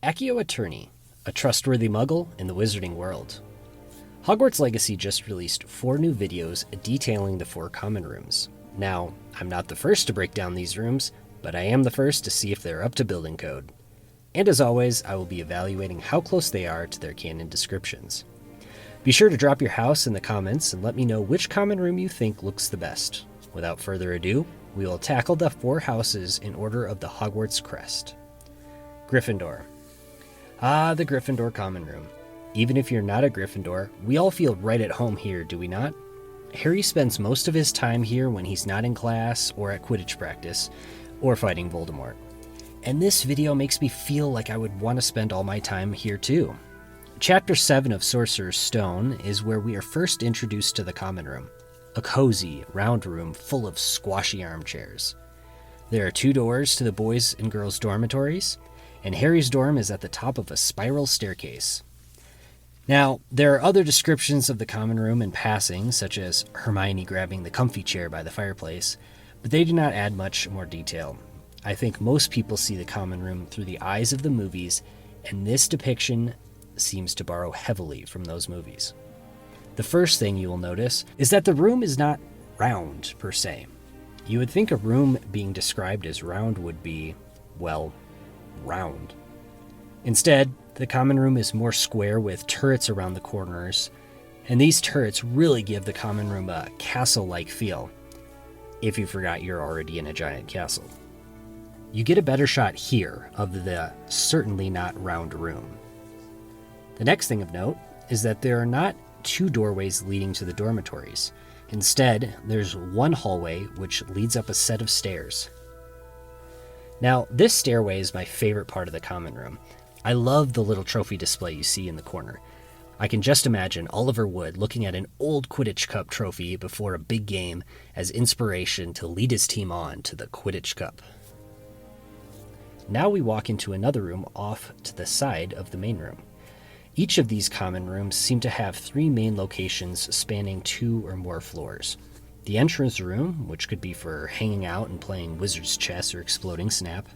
Accio Attorney, a trustworthy Muggle in the wizarding world. Hogwarts Legacy just released 4 new videos detailing the 4 common rooms. Now, I'm not the first to break down these rooms, but I am the first to see if they're up to building code. And as always, I will be evaluating how close they are to their canon descriptions. Be sure to drop your house in the comments and let me know which common room you think looks the best. Without further ado, we will tackle the 4 houses in order of the Hogwarts crest. Gryffindor. The Gryffindor common room. Even if you're not a Gryffindor, we all feel right at home here, do we not? Harry spends most of his time here when he's not in class or at Quidditch practice, or fighting Voldemort. And this video makes me feel like I would want to spend all my time here too. Chapter 7 of Sorcerer's Stone is where we are first introduced to the common room, a cozy, round room full of squashy armchairs. There are 2 doors to the boys' and girls' dormitories, and Harry's dorm is at the top of a spiral staircase. Now, there are other descriptions of the common room in passing, such as Hermione grabbing the comfy chair by the fireplace, but they do not add much more detail. I think most people see the common room through the eyes of the movies, and this depiction seems to borrow heavily from those movies. The first thing you will notice is that the room is not round, per se. You would think a room being described as round would be, well, round. Instead, the common room is more square with turrets around the corners, and these turrets really give the common room a castle-like feel, if you forgot you're already in a giant castle. You get a better shot here of the certainly not round room. The next thing of note is that there are not 2 doorways leading to the dormitories. Instead, there's one hallway which leads up a set of stairs. Now, this stairway is my favorite part of the common room. I love the little trophy display you see in the corner. I can just imagine Oliver Wood looking at an old Quidditch Cup trophy before a big game as inspiration to lead his team on to the Quidditch Cup. Now we walk into another room off to the side of the main room. Each of these common rooms seem to have 3 main locations spanning 2 or more floors. The entrance room, which could be for hanging out and playing wizard's chess or exploding snap.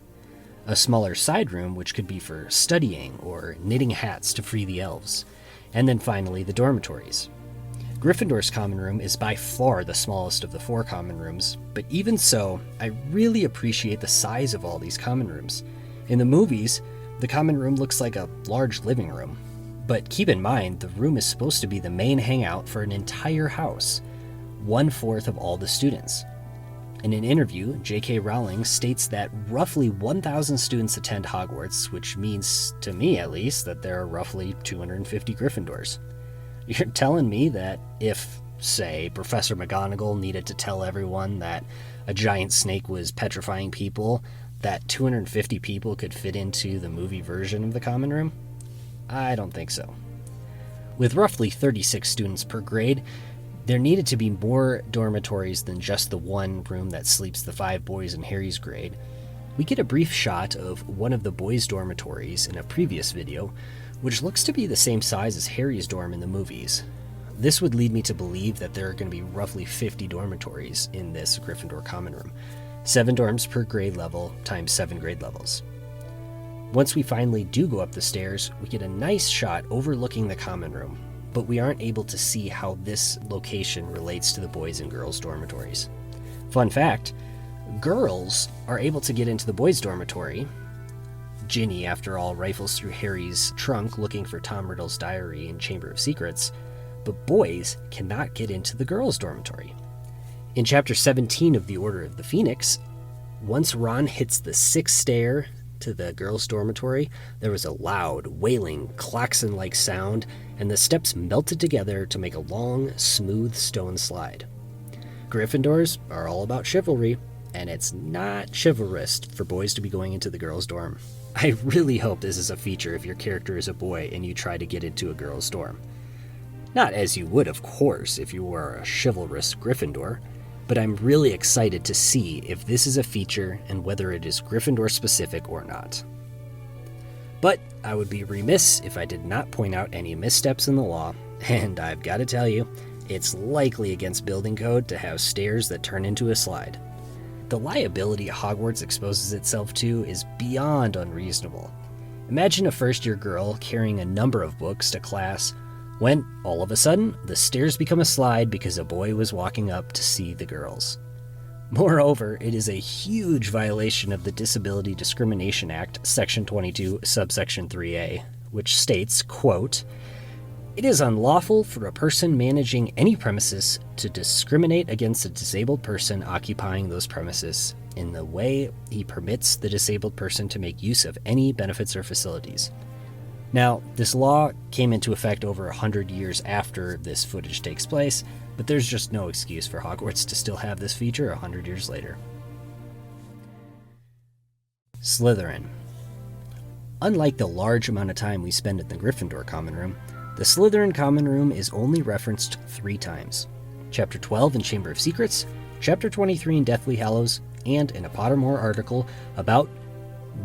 A smaller side room, which could be for studying or knitting hats to free the elves. And then finally, the dormitories. Gryffindor's common room is by far the smallest of the 4 common rooms, but even so, I really appreciate the size of all these common rooms. In the movies, the common room looks like a large living room. But keep in mind, the room is supposed to be the main hangout for an entire house, 1/4 of all the students. In an interview, J.K. Rowling states that roughly 1,000 students attend Hogwarts, which means, to me at least, that there are roughly 250 Gryffindors. You're telling me that if, say, Professor McGonagall needed to tell everyone that a giant snake was petrifying people, that 250 people could fit into the movie version of the common room? I don't think so. With roughly 36 students per grade, there needed to be more dormitories than just the one room that sleeps the 5 boys in Harry's grade. We get a brief shot of one of the boys' dormitories in a previous video, which looks to be the same size as Harry's dorm in the movies. This would lead me to believe that there are going to be roughly 50 dormitories in this Gryffindor common room. 7 dorms per grade level times 7 grade levels. Once we finally do go up the stairs, we get a nice shot overlooking the common room, but we aren't able to see how this location relates to the boys' and girls' dormitories. Fun fact, girls are able to get into the boys' dormitory. Ginny, after all, rifles through Harry's trunk looking for Tom Riddle's diary and Chamber of Secrets, but boys cannot get into the girls' dormitory. In Chapter 17 of The Order of the Phoenix, once Ron hits the 6th stair to the girls' dormitory, there was a loud, wailing, klaxon-like sound, and the steps melted together to make a long, smooth stone slide. Gryffindors are all about chivalry, and it's not chivalrous for boys to be going into the girls' dorm. I really hope this is a feature if your character is a boy and you try to get into a girls' dorm. Not as you would, of course, if you were a chivalrous Gryffindor, but I'm really excited to see if this is a feature and whether it is Gryffindor specific or not. But I would be remiss if I did not point out any missteps in the law, and I've got to tell you, it's likely against building code to have stairs that turn into a slide. The liability Hogwarts exposes itself to is beyond unreasonable. Imagine a first-year girl carrying a number of books to class when, all of a sudden, the stairs become a slide because a boy was walking up to see the girls. Moreover, it is a huge violation of the Disability Discrimination Act, Section 22, subsection 3A, which states, quote, "It is unlawful for a person managing any premises to discriminate against a disabled person occupying those premises in the way he permits the disabled person to make use of any benefits or facilities." Now, this law came into effect over 100 years after this footage takes place, but there's just no excuse for Hogwarts to still have this feature 100 years later. Slytherin. Unlike the large amount of time we spend in the Gryffindor common room, the Slytherin common room is only referenced 3 times. Chapter 12 in Chamber of Secrets, Chapter 23 in Deathly Hallows, and in a Pottermore article about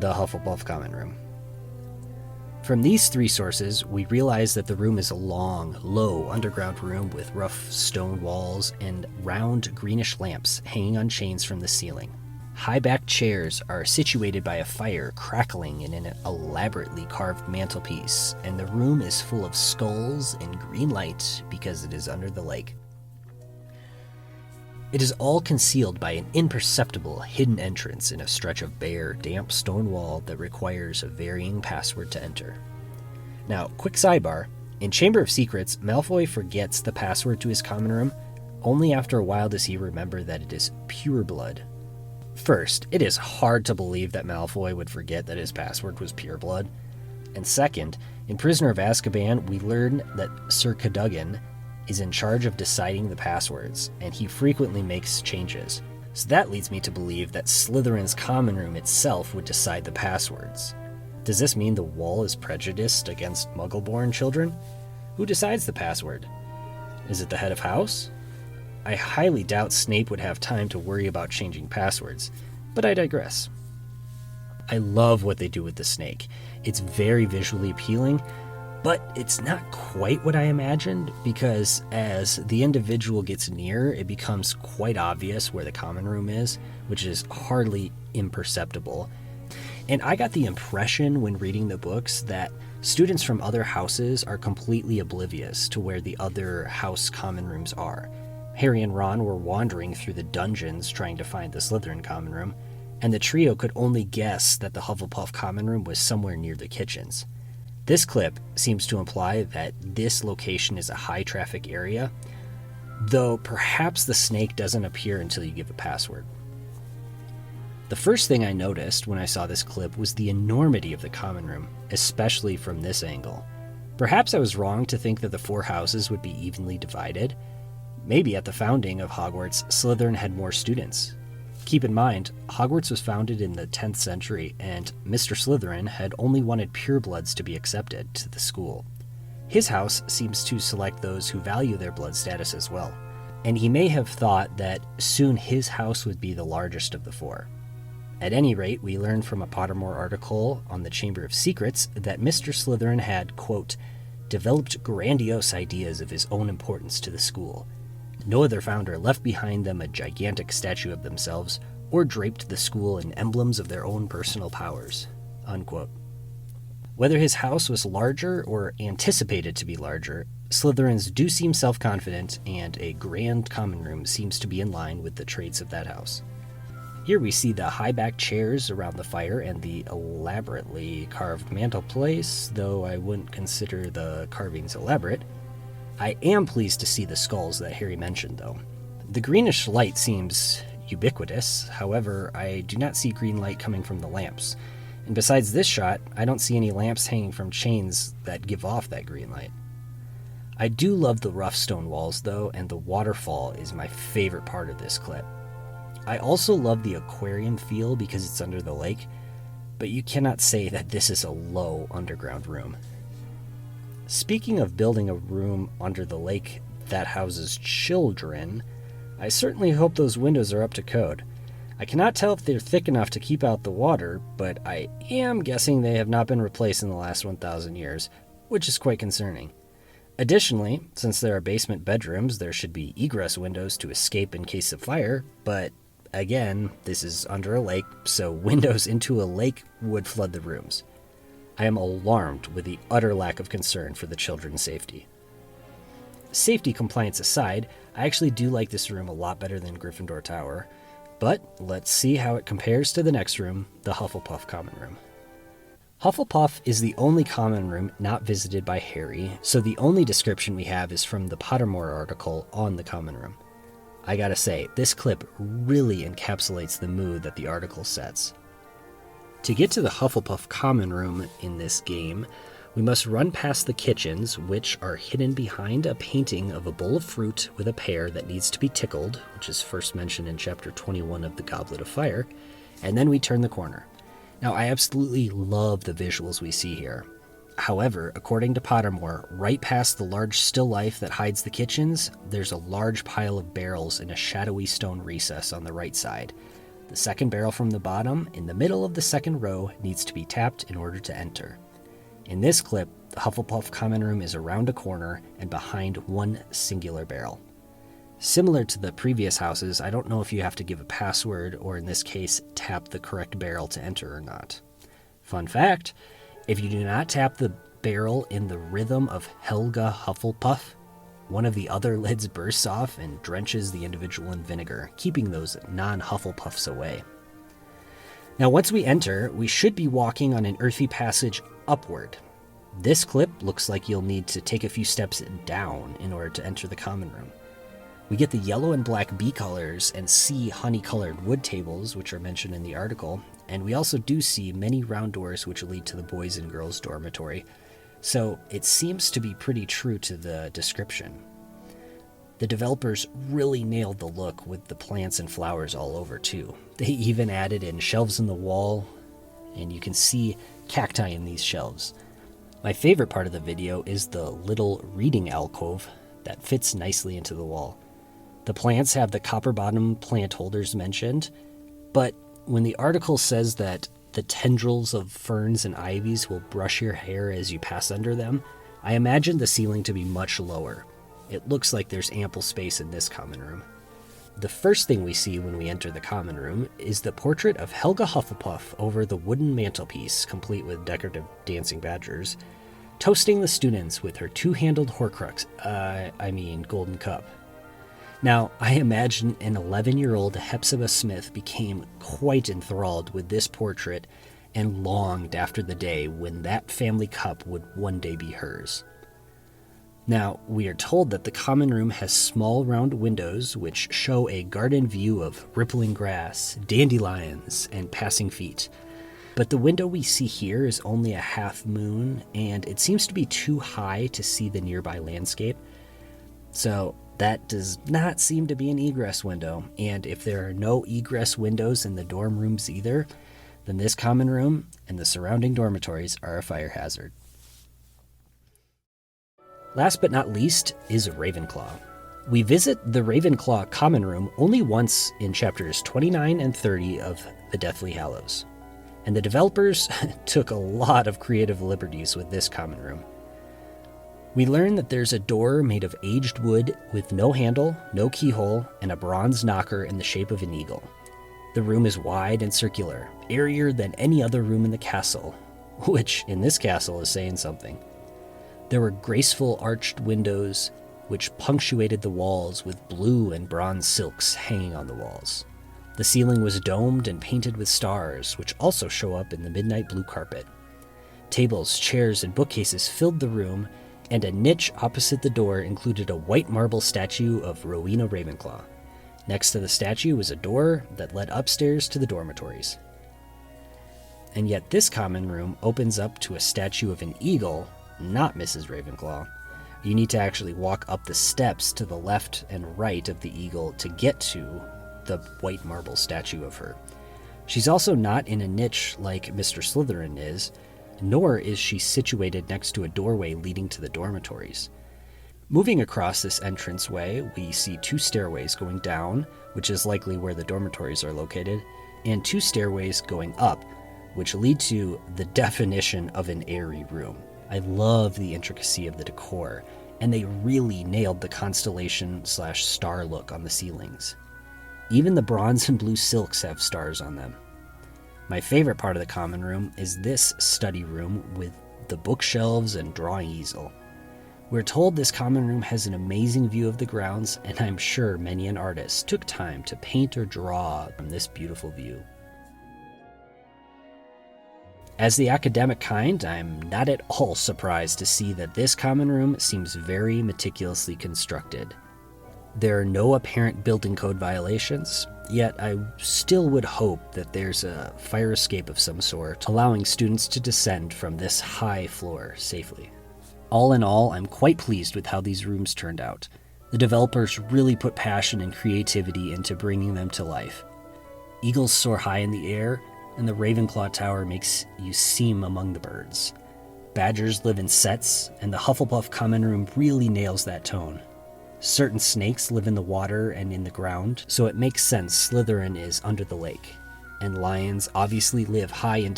the Hufflepuff common room. From these 3 sources, we realize that the room is a long, low underground room with rough stone walls and round greenish lamps hanging on chains from the ceiling. High-backed chairs are situated by a fire crackling in an elaborately carved mantelpiece, and the room is full of skulls and green light because it is under the lake. It is all concealed by an imperceptible hidden entrance in a stretch of bare, damp stone wall that requires a varying password to enter. Now, quick sidebar, in Chamber of Secrets, Malfoy forgets the password to his common room. Only after a while does he remember that it is pure blood. First, it is hard to believe that Malfoy would forget that his password was pure blood. And second, in Prisoner of Azkaban, we learn that Sir Cadogan is in charge of deciding the passwords, and he frequently makes changes. So that leads me to believe that Slytherin's common room itself would decide the passwords. Does this mean the wall is prejudiced against Muggle-born children? Who decides the password? Is it the head of house? I highly doubt Snape would have time to worry about changing passwords, but I digress. I love what they do with the snake. It's very visually appealing, but it's not quite what I imagined, because as the individual gets near, it becomes quite obvious where the common room is, which is hardly imperceptible. And I got the impression when reading the books that students from other houses are completely oblivious to where the other house common rooms are. Harry and Ron were wandering through the dungeons trying to find the Slytherin common room, and the trio could only guess that the Hufflepuff common room was somewhere near the kitchens. This clip seems to imply that this location is a high-traffic area, though perhaps the snake doesn't appear until you give a password. The first thing I noticed when I saw this clip was the enormity of the common room, especially from this angle. Perhaps I was wrong to think that the 4 houses would be evenly divided. Maybe at the founding of Hogwarts, Slytherin had more students. Keep in mind, Hogwarts was founded in the 10th century, and Mr. Slytherin had only wanted purebloods to be accepted to the school. His house seems to select those who value their blood status as well, and he may have thought that soon his house would be the largest of the 4. At any rate, we learn from a Pottermore article on the Chamber of Secrets that Mr. Slytherin had, quote, developed grandiose ideas of his own importance to the school. No other founder left behind them a gigantic statue of themselves or draped the school in emblems of their own personal powers, unquote. Whether his house was larger or anticipated to be larger, Slytherins do seem self-confident, and a grand common room seems to be in line with the traits of that house. Here we see the high-backed chairs around the fire and the elaborately carved mantelpiece, though I wouldn't consider the carvings elaborate. I am pleased to see the skulls that Harry mentioned, though. The greenish light seems ubiquitous, however, I do not see green light coming from the lamps. And besides this shot, I don't see any lamps hanging from chains that give off that green light. I do love the rough stone walls, though, and the waterfall is my favorite part of this clip. I also love the aquarium feel because it's under the lake, but you cannot say that this is a low underground room. Speaking of building a room under the lake that houses children, I certainly hope those windows are up to code. I cannot tell if they're thick enough to keep out the water, but I am guessing they have not been replaced in the last 1,000 years, which is quite concerning. Additionally, since there are basement bedrooms, there should be egress windows to escape in case of fire, but again, this is under a lake, so windows into a lake would flood the rooms. I am alarmed with the utter lack of concern for the children's safety. Safety compliance aside, I actually do like this room a lot better than Gryffindor Tower, but let's see how it compares to the next room, the Hufflepuff common room. Hufflepuff is the only common room not visited by Harry, so the only description we have is from the Pottermore article on the common room. I gotta say, this clip really encapsulates the mood that the article sets. To get to the Hufflepuff common room in this game, we must run past the kitchens, which are hidden behind a painting of a bowl of fruit with a pear that needs to be tickled, which is first mentioned in chapter 21 of the Goblet of Fire, and then we turn the corner. Now, I absolutely love the visuals we see here. However, according to Pottermore, right past the large still life that hides the kitchens, there's a large pile of barrels in a shadowy stone recess on the right side. The second barrel from the bottom, in the middle of the second row, needs to be tapped in order to enter. In this clip, the Hufflepuff common room is around a corner and behind one singular barrel. Similar to the previous houses, I don't know if you have to give a password or in this case, tap the correct barrel to enter or not. Fun fact, if you do not tap the barrel in the rhythm of Helga Hufflepuff, one of the other lids bursts off and drenches the individual in vinegar, keeping those non-Hufflepuffs away. Now, once we enter, we should be walking on an earthy passage upward. This clip looks like you'll need to take a few steps down in order to enter the common room. We get the yellow and black bee colors and see honey-colored wood tables, which are mentioned in the article, and we also do see many round doors which lead to the boys' and girls' dormitory, so it seems to be pretty true to the description. The developers really nailed the look with the plants and flowers all over too. They even added in shelves in the wall, and you can see cacti in these shelves. My favorite part of the video is the little reading alcove that fits nicely into the wall. The plants have the copper bottom plant holders mentioned, but when the article says that the tendrils of ferns and ivies will brush your hair as you pass under them, I imagine the ceiling to be much lower. It looks like there's ample space in this common room. The first thing we see when we enter the common room is the portrait of Helga Hufflepuff over the wooden mantelpiece, complete with decorative dancing badgers, toasting the students with her two-handled golden cup. Now, I imagine an 11-year-old Hepzibah Smith became quite enthralled with this portrait and longed after the day when that family cup would one day be hers. Now, we are told that the common room has small round windows which show a garden view of rippling grass, dandelions, and passing feet. But the window we see here is only a half moon, and it seems to be too high to see the nearby landscape. So that does not seem to be an egress window, and if there are no egress windows in the dorm rooms either, then this common room and the surrounding dormitories are a fire hazard. Last but not least is Ravenclaw. We visit the Ravenclaw common room only once in chapters 29 and 30 of the Deathly Hallows, and the developers took a lot of creative liberties with this common room. We learn that there's a door made of aged wood with no handle, no keyhole, and a bronze knocker in the shape of an eagle. The room is wide and circular, airier than any other room in the castle, which in this castle is saying something. There were graceful arched windows which punctuated the walls with blue and bronze silks hanging on the walls. The ceiling was domed and painted with stars, which also show up in the midnight blue carpet. Tables, chairs, and bookcases filled the room, and a niche opposite the door included a white marble statue of Rowena Ravenclaw. Next to the statue was a door that led upstairs to the dormitories. And yet this common room opens up to a statue of an eagle, not Mrs. Ravenclaw. You need to actually walk up the steps to the left and right of the eagle to get to the white marble statue of her. She's also not in a niche like Mr. Slytherin is, nor is she situated next to a doorway leading to the dormitories. Moving across this entranceway, we see two stairways going down, which is likely where the dormitories are located, and two stairways going up, which lead to the definition of an airy room. I love the intricacy of the decor, and they really nailed the constellation/star look on the ceilings. Even the bronze and blue silks have stars on them. My favorite part of the common room is this study room with the bookshelves and drawing easel. We're told this common room has an amazing view of the grounds, and I'm sure many an artist took time to paint or draw from this beautiful view. As the academic kind, I'm not at all surprised to see that this common room seems very meticulously constructed. There are no apparent building code violations, yet I still would hope that there's a fire escape of some sort, allowing students to descend from this high floor safely. All in all, I'm quite pleased with how these rooms turned out. The developers really put passion and creativity into bringing them to life. Eagles soar high in the air, and the Ravenclaw Tower makes you seem among the birds. Badgers live in sets, and the Hufflepuff common room really nails that tone. Certain snakes live in the water and in the ground, so it makes sense Slytherin is under the lake. And lions obviously live high in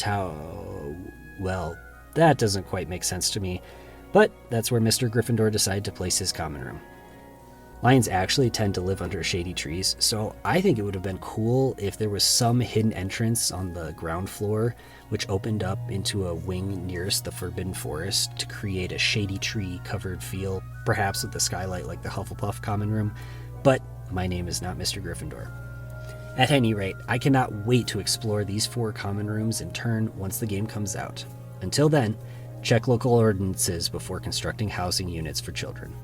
well, that doesn't quite make sense to me, but that's where Mr. Gryffindor decided to place his common room. Lions actually tend to live under shady trees, so I think it would have been cool if there was some hidden entrance on the ground floor which opened up into a wing nearest the Forbidden Forest to create a shady tree covered feel, perhaps with a skylight like the Hufflepuff common room, but my name is not Mr. Gryffindor. At any rate, I cannot wait to explore these 4 common rooms in turn once the game comes out. Until then, check local ordinances before constructing housing units for children.